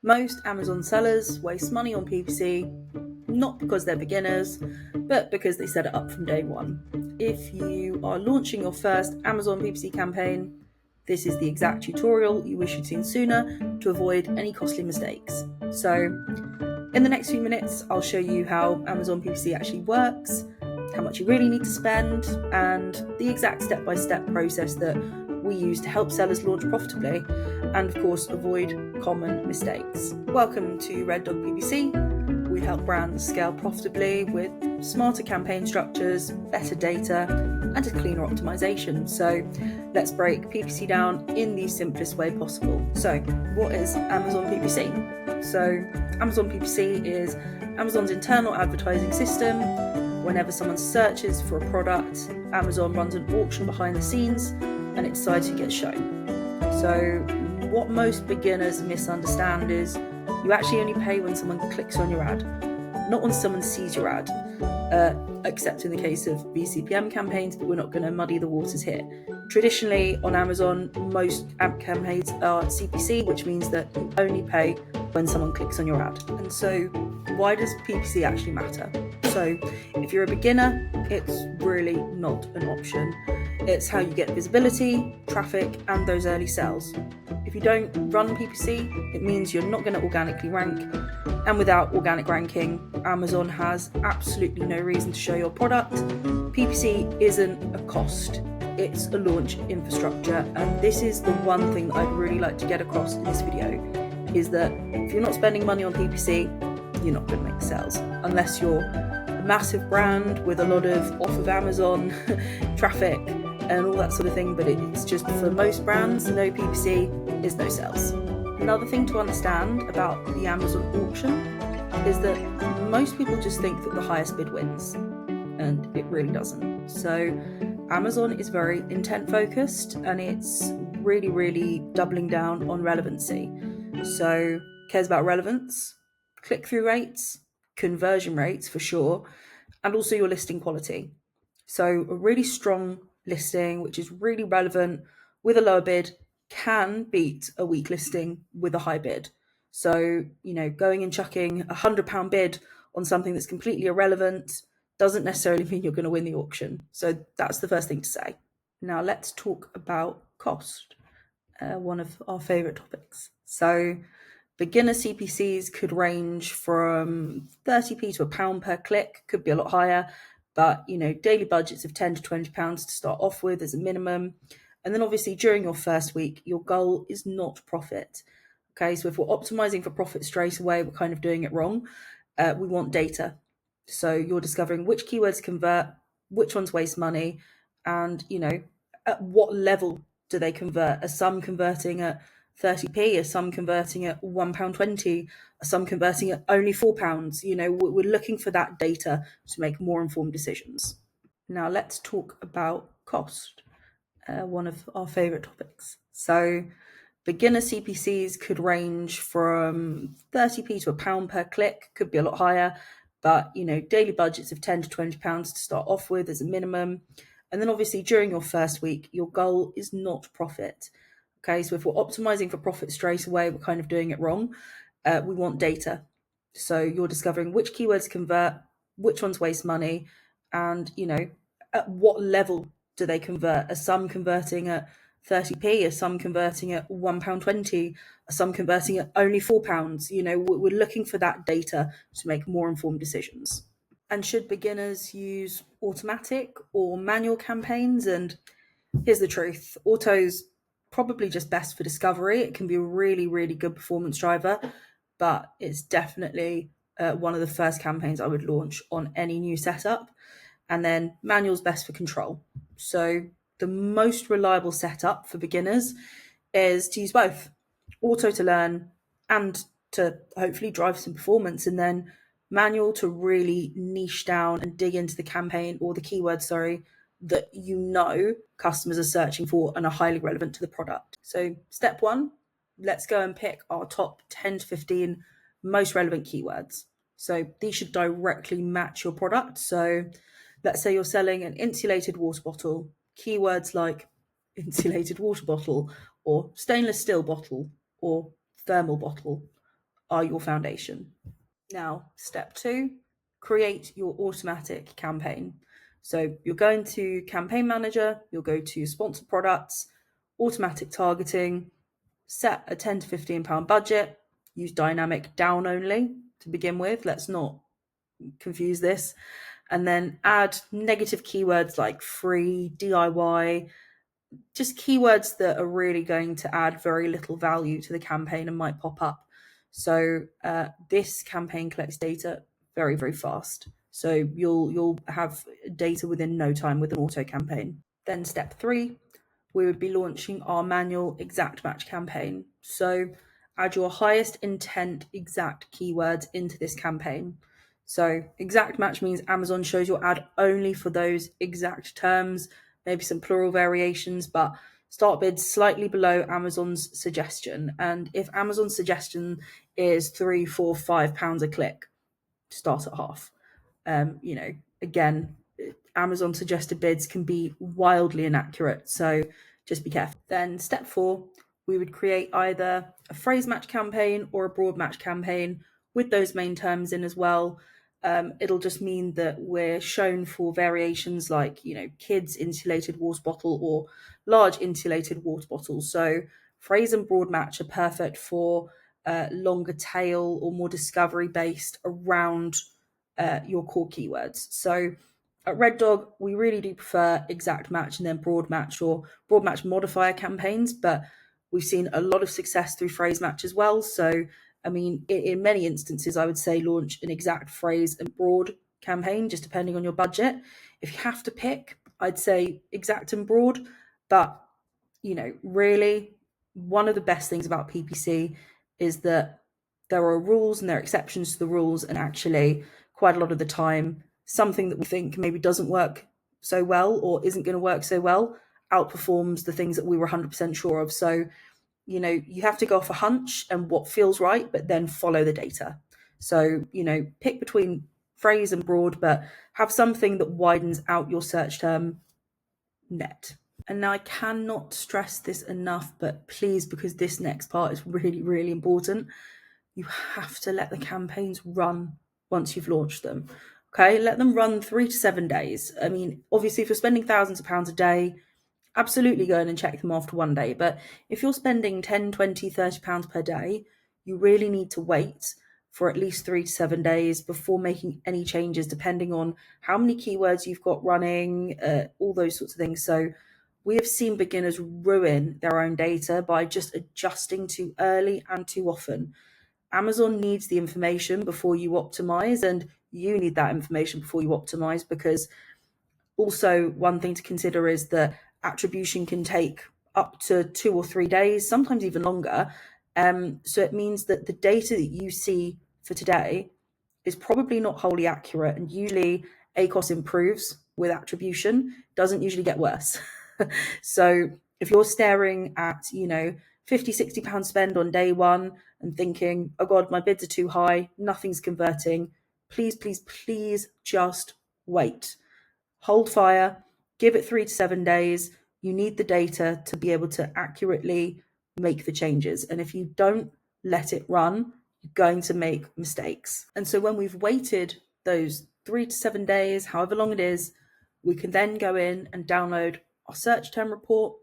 Most Amazon sellers waste money on PPC, not because they're beginners, but because they set it up from day one. If you are launching your first Amazon PPC campaign, this is the exact tutorial you wish you'd seen sooner to avoid any costly mistakes. So, in the next few minutes, I'll show you how Amazon PPC actually works, how much you really need to spend, and the exact step-by-step process that we use to help sellers launch profitably and, of course, avoid common mistakes. Welcome to Red Dog PPC. We help brands scale profitably with smarter campaign structures, better data, and a cleaner optimization. So let's break PPC down in the simplest way possible. So what is Amazon PPC? So Amazon PPC is Amazon's internal advertising system. Whenever someone searches for a product, Amazon runs an auction behind the scenes and it decides who gets shown. So what most beginners misunderstand is you actually only pay when someone clicks on your ad, not when someone sees your ad, except in the case of BCPM campaigns, but we're not going to muddy the waters here. Traditionally on Amazon, most ad campaigns are CPC, which means that you only pay when someone clicks on your ad. And so why does PPC actually matter? So if you're a beginner, it's really not an option. It's how you get visibility, traffic, and those early sales. If you don't run PPC, it means you're not going to organically rank. And without organic ranking, Amazon has absolutely no reason to show your product. PPC isn't a cost, it's a launch infrastructure. And this is the one thing that I'd really like to get across in this video, is that if you're not spending money on PPC, you're not going to make sales. Unless you're a massive brand with a lot of off of Amazon traffic and all that sort of thing, but it's just for most brands, no PPC is no sales. Another thing to understand about the Amazon auction is that most people just think that the highest bid wins, and it really doesn't. So Amazon is very intent focused and it's really doubling down on relevancy. So cares about relevance, click-through rates, conversion rates for sure, and also your listing quality. So a really strong listing, which is really relevant with a lower bid, can beat a weak listing with a high bid. So, going and chucking £100 bid on something that's completely irrelevant doesn't necessarily mean you're going to win the auction. So that's the first thing to say. Now let's talk about cost, one of our favorite topics. So beginner CPCs could range from 30p to £1 per click, could be a lot higher, but daily budgets of £10 to £20 to start off with as a minimum. And then obviously during your first week, your goal is not profit. Okay, so if we're optimizing for profit straight away, we're kind of doing it wrong. We want data. So you're discovering which keywords convert, which ones waste money, and at what level do they convert? Are some converting at 30p? Are some converting at £1.20? Are some converting at only £4? We're looking for that data to make more informed decisions. Now let's talk about cost, one of our favorite topics. So beginner CPCs could range from 30p to £1 per click, could be a lot higher, but daily budgets of £10 to £20 to start off with as a minimum. And then obviously during your first week, your goal is not profit. Okay, so if we're optimizing for profit straight away, we're kind of doing it wrong. We want data. So you're discovering which keywords convert, which ones waste money, and at what level do they convert? Are some converting at 30p? Are some converting at £1.20? Are some converting at only £4? We're looking for that data to make more informed decisions. And should beginners use automatic or manual campaigns? And here's the truth. Auto's probably just best for discovery. It can be a really good performance driver, but it's definitely one of the first campaigns I would launch on any new setup. And then manual's best for control. So the most reliable setup for beginners is to use both auto to learn and to hopefully drive some performance, and then manual to really niche down and dig into the campaign or the keywords, that customers are searching for and are highly relevant to the product. So step one, let's go and pick our top 10 to 15 most relevant keywords. So these should directly match your product. So let's say you're selling an insulated water bottle. Keywords like insulated water bottle or stainless steel bottle or thermal bottle are your foundation. Now, step 2, create your automatic campaign. So you're going to Campaign Manager, you'll go to Sponsor Products, Automatic Targeting, set a £10 to £15 budget, use dynamic down only to begin with. Let's not confuse this. And then add negative keywords like free, DIY, just keywords that are really going to add very little value to the campaign and might pop up. So this campaign collects data very, very fast. So you'll have data within no time with an auto campaign. Then step 3, we would be launching our manual exact match campaign. So add your highest intent exact keywords into this campaign. So exact match means Amazon shows your ad only for those exact terms, maybe some plural variations, but start bids slightly below Amazon's suggestion. And if Amazon's suggestion is £3, £4, £5 a click, start at half. Again, Amazon suggested bids can be wildly inaccurate, so just be careful. Then step 4, we would create either a phrase match campaign or a broad match campaign with those main terms in as well. It'll just mean that we're shown for variations like, kids insulated water bottle or large insulated water bottles. So phrase and broad match are perfect for longer tail or more discovery based around your core keywords. So at Red Dog, we really do prefer exact match and then broad match or broad match modifier campaigns, but we've seen a lot of success through phrase match as well. So, in many instances, I would say launch an exact phrase and broad campaign, just depending on your budget. If you have to pick, I'd say exact and broad, but, really one of the best things about PPC is that there are rules and there are exceptions to the rules, and actually quite a lot of the time something that we think maybe doesn't work so well or isn't going to work so well outperforms the things that we were 100% sure of. So you have to go off a hunch and what feels right, but then follow the data. So pick between phrase and broad, but have something that widens out your search term net. And now I cannot stress this enough, but please, because this next part is really, really important, you have to let the campaigns run once you've launched them. Okay, let them run 3 to 7 days. Obviously, if you're spending thousands of pounds a day, absolutely go in and check them after 1 day. But if you're spending 10, 20, 30 pounds per day, you really need to wait for at least 3 to 7 days before making any changes, depending on how many keywords you've got running, all those sorts of things. So we have seen beginners ruin their own data by just adjusting too early and too often. Amazon needs the information before you optimize, and you need that information before you optimize, because also one thing to consider is that attribution can take up to 2 or 3 days, sometimes even longer. So it means that the data that you see for today is probably not wholly accurate, and usually ACOS improves with attribution, doesn't usually get worse. So if you're staring at, 50, £60 spend on day one and thinking, oh God, my bids are too high, nothing's converting, please, please, please just wait. Hold fire, give it 3 to 7 days. You need the data to be able to accurately make the changes. And if you don't let it run, you're going to make mistakes. And so when we've waited those 3 to 7 days, however long it is, we can then go in and download our search term report.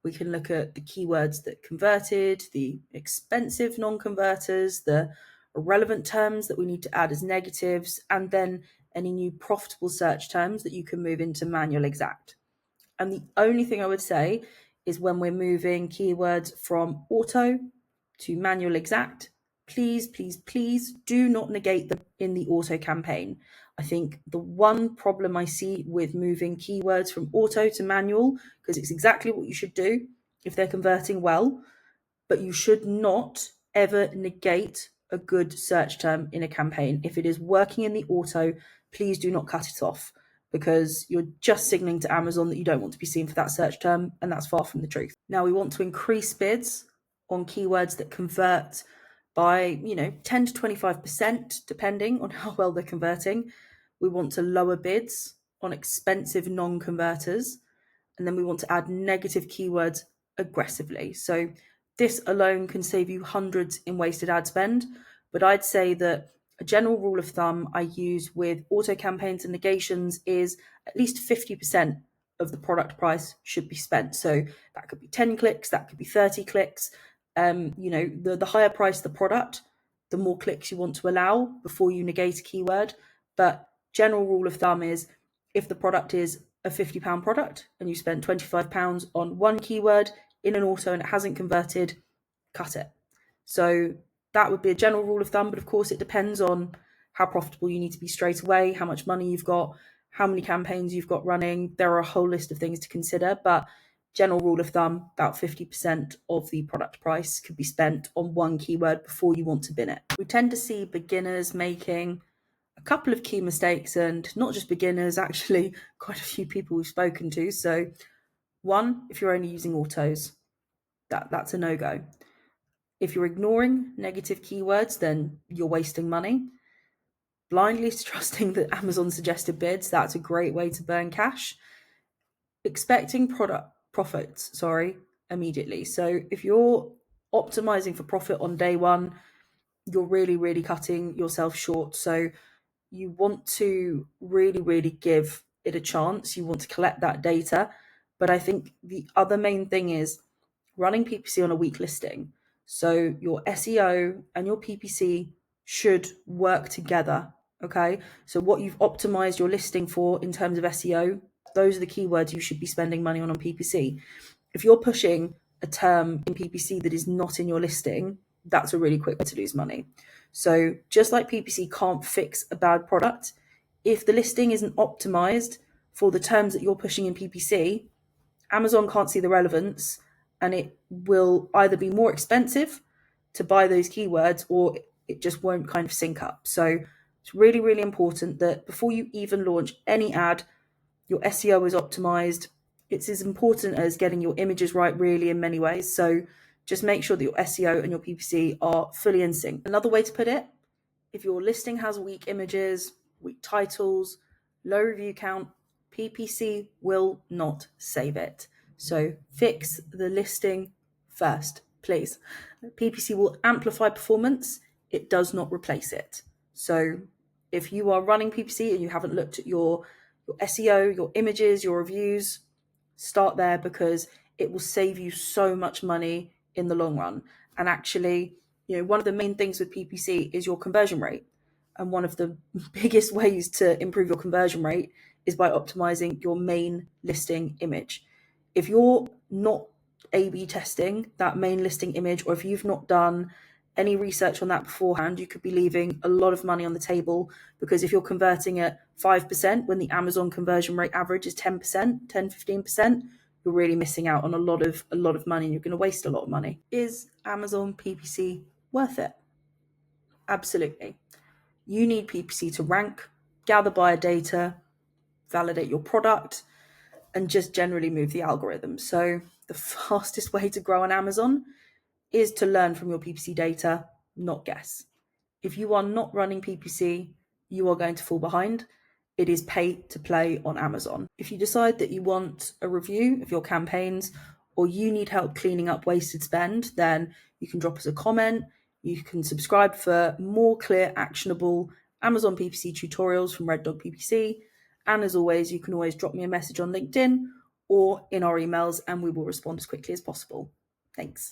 We can look at the keywords that converted, the expensive non-converters, the irrelevant terms that we need to add as negatives, and then any new profitable search terms that you can move into manual exact. And the only thing I would say is when we're moving keywords from auto to manual exact, please, please, please do not negate them in the auto campaign. I think the one problem I see with moving keywords from auto to manual, because it's exactly what you should do if they're converting well, but you should not ever negate a good search term in a campaign. If it is working in the auto, please do not cut it off, because you're just signaling to Amazon that you don't want to be seen for that search term, and that's far from the truth. Now, we want to increase bids on keywords that convert by 10 to 25%, depending on how well they're converting. We want to lower bids on expensive non-converters, and then we want to add negative keywords aggressively. So this alone can save you hundreds in wasted ad spend, But I'd say that a general rule of thumb I use with auto campaigns and negations is at least 50% of the product price should be spent. So that could be 10 clicks, that could be 30 clicks. The higher price the product, the more clicks you want to allow before you negate a keyword. But general rule of thumb is if the product is a £50 product and you spent £25 on one keyword in an auto and it hasn't converted, cut it. So that would be a general rule of thumb, but of course it depends on how profitable you need to be straight away, how much money you've got, how many campaigns you've got running. There are a whole list of things to consider, but general rule of thumb, about 50% of the product price could be spent on one keyword before you want to bin it. We tend to see beginners making a couple of key mistakes, and not just beginners, actually quite a few people we've spoken to. So one, if you're only using autos, that's a no-go. If you're ignoring negative keywords, then you're wasting money. Blindly trusting the Amazon suggested bids, that's a great way to burn cash. Expecting profits immediately. So if you're optimizing for profit on day one, you're really, really cutting yourself short. So you want to really give it a chance. You want to collect that data. But I think the other main thing is running PPC on a weak listing. So your SEO and your PPC should work together. Okay. So what you've optimized your listing for in terms of SEO, those are the keywords you should be spending money on PPC. If you're pushing a term in PPC that is not in your listing, that's a really quick way to lose money. So just like PPC can't fix a bad product, if the listing isn't optimized for the terms that you're pushing in PPC, Amazon can't see the relevance, and it will either be more expensive to buy those keywords or it just won't kind of sync up. So it's really, really important that before you even launch any ad, your SEO is optimized. It's as important as getting your images right, really, in many ways. So just make sure that your SEO and your PPC are fully in sync. Another way to put it, if your listing has weak images, weak titles, low review count, PPC will not save it. So fix the listing first, please. PPC will amplify performance. It does not replace it. So if you are running PPC and you haven't looked at your SEO, your images, your reviews, start there, because it will save you so much money in the long run. And actually, one of the main things with PPC is your conversion rate. And one of the biggest ways to improve your conversion rate is by optimizing your main listing image. If you're not A/B testing that main listing image, or if you've not done any research on that beforehand, you could be leaving a lot of money on the table, because if you're converting at 5% when the Amazon conversion rate average is 10%, 10-15%, you're really missing out on a lot of money, and you're going to waste a lot of money. Is Amazon PPC worth it? Absolutely. You need PPC to rank, gather buyer data, validate your product, and just generally move the algorithm. So the fastest way to grow on Amazon is to learn from your PPC data, not guess. If you are not running PPC, you are going to fall behind. It is pay to play on Amazon. If you decide that you want a review of your campaigns, or you need help cleaning up wasted spend, then you can drop us a comment. You can subscribe for more clear, actionable Amazon PPC tutorials from Red Dog PPC. And as always, you can always drop me a message on LinkedIn or in our emails, and we will respond as quickly as possible. Thanks.